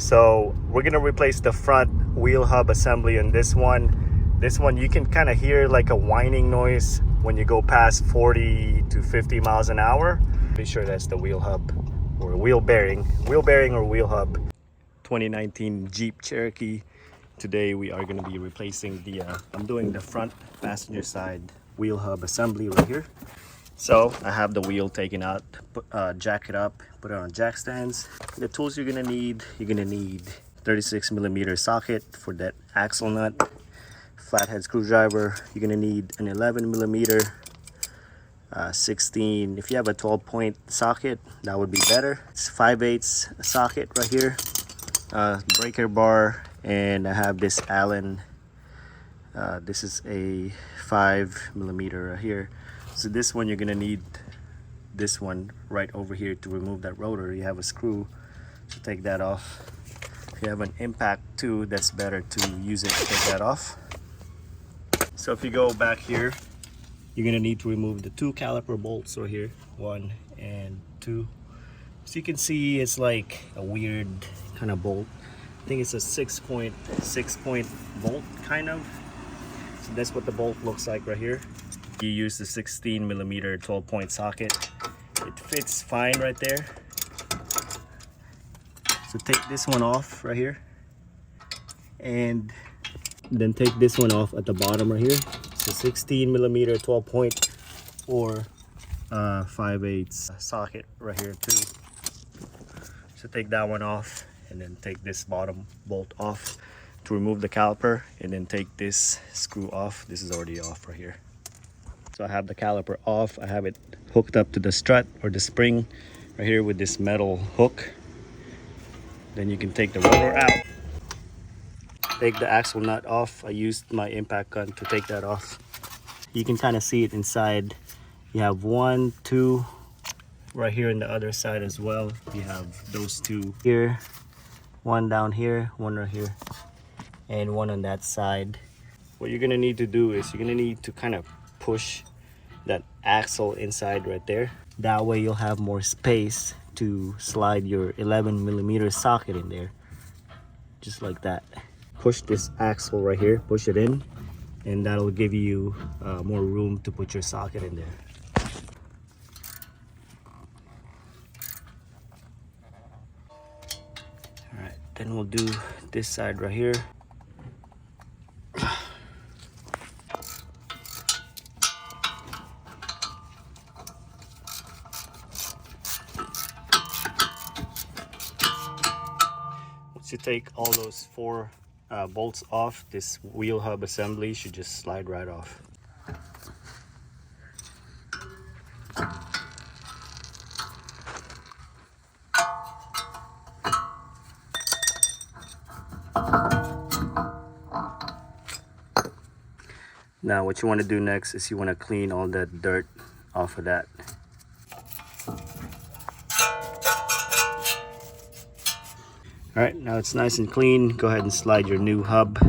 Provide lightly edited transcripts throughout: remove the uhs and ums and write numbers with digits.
So we're gonna replace the front wheel hub assembly on this one. This one you can kind of hear like a whining noise when you go past 40 to 50 miles an hour. Pretty sure that's the wheel hub or wheel bearing or wheel hub. 2019 Jeep Cherokee. Today we are going to be replacing the I'm doing the front passenger side wheel hub assembly right here. So I have the wheel taken out, jack it up, put it on jack stands. The tools you're going to need 36 millimeter socket for that axle nut, flathead screwdriver. You're going to need an 11 millimeter 16. If you have a 12-point socket, that would be better. It's 5/8 socket right here, breaker bar, and I have this Allen. This is a 5 millimeter right here. So this one you're gonna need this one right over here to remove that rotor. You have a screw to take that off. If you have an impact too, that's better to use it to take that off. So if you go back here, you're gonna need to remove the 2 caliper bolts right here, 1 and 2. So you can see it's like a weird kind of bolt. I think it's a 6-point bolt kind of. So that's what the bolt looks like right here. You use the 16 millimeter 12-point socket. It fits fine right there. So take this one off right here, and then take this one off at the bottom right here. So 16 millimeter 12-point or 5/8 socket right here too. So take that one off, and then take this bottom bolt off to remove the caliper, and then take this screw off. This is already off right here. So I have the caliper off. I have it hooked up to the strut or the spring right here with this metal hook. Then you can take the rotor out. Take the axle nut off. I used my impact gun to take that off. You can kind of see it inside. You have 1, 2 right here in the other side as well. You have those 2 here, 1 down here, 1 right here, and 1 on that side. What you're gonna need to do is you're gonna need to kind of push that axle inside right there. That way you'll have more space to slide your 11 millimeter socket in there, just like that. Push this axle right here, push it in, and that'll give you more room to put your socket in there. All right, then we'll do this side right here. Once you take all those 4 bolts off, this wheel hub assembly should just slide right off. Now what you want to do next is you want to clean all that dirt off of that. All right, now it's nice and clean. Go ahead and slide your new hub.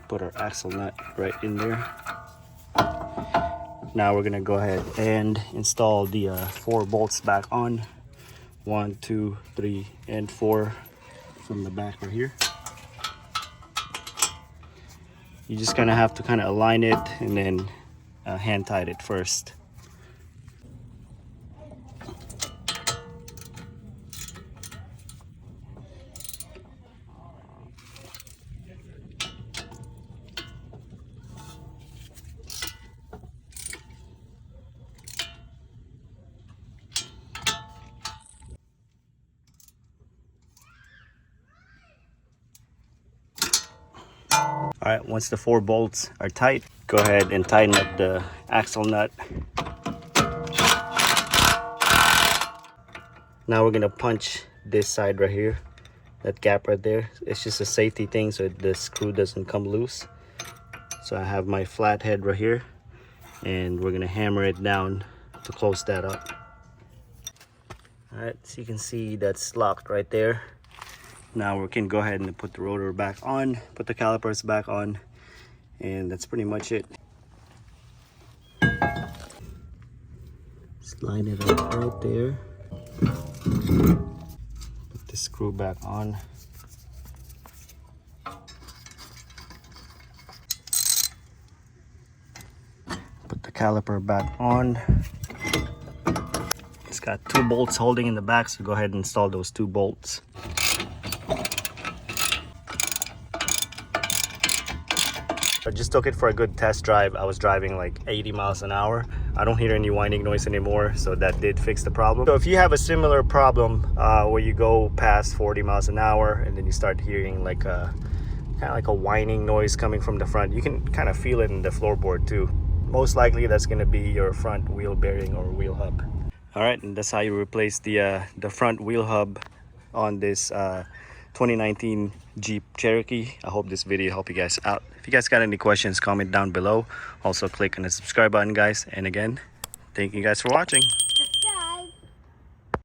Put our axle nut right in there. Now we're gonna go ahead and install the 4 bolts back on. 1, 2, 3, and 4 from the back right here. You just gonna have to kind of align it and then hand tight it first. All right, once the 4 bolts are tight, go ahead and tighten up the axle nut. Now we're gonna punch this side right here, that gap right there. It's just a safety thing so the screw doesn't come loose. So I have my flathead right here, and we're gonna hammer it down to close that up. All right, so you can see that's locked right there. Now we can go ahead and put the rotor back on, put the calipers back on, and that's pretty much it. Slide it up right there. Put the screw back on. Put the caliper back on. It's got 2 bolts holding in the back, so go ahead and install those 2 bolts. I just took it for a good test drive. I was driving like 80 miles an hour. I don't hear any whining noise anymore, so that did fix the problem. So if you have a similar problem where you go past 40 miles an hour and then you start hearing like a kind of like a whining noise coming from the front, you can kind of feel it in the floorboard too. Most likely that's going to be your front wheel bearing or wheel hub. All right, and that's how you replace the front wheel hub on this 2019 Jeep Cherokee. I hope this video helped you guys out. If you guys got any questions, comment down below. Also click on the subscribe button, guys. And again, thank you guys for watching.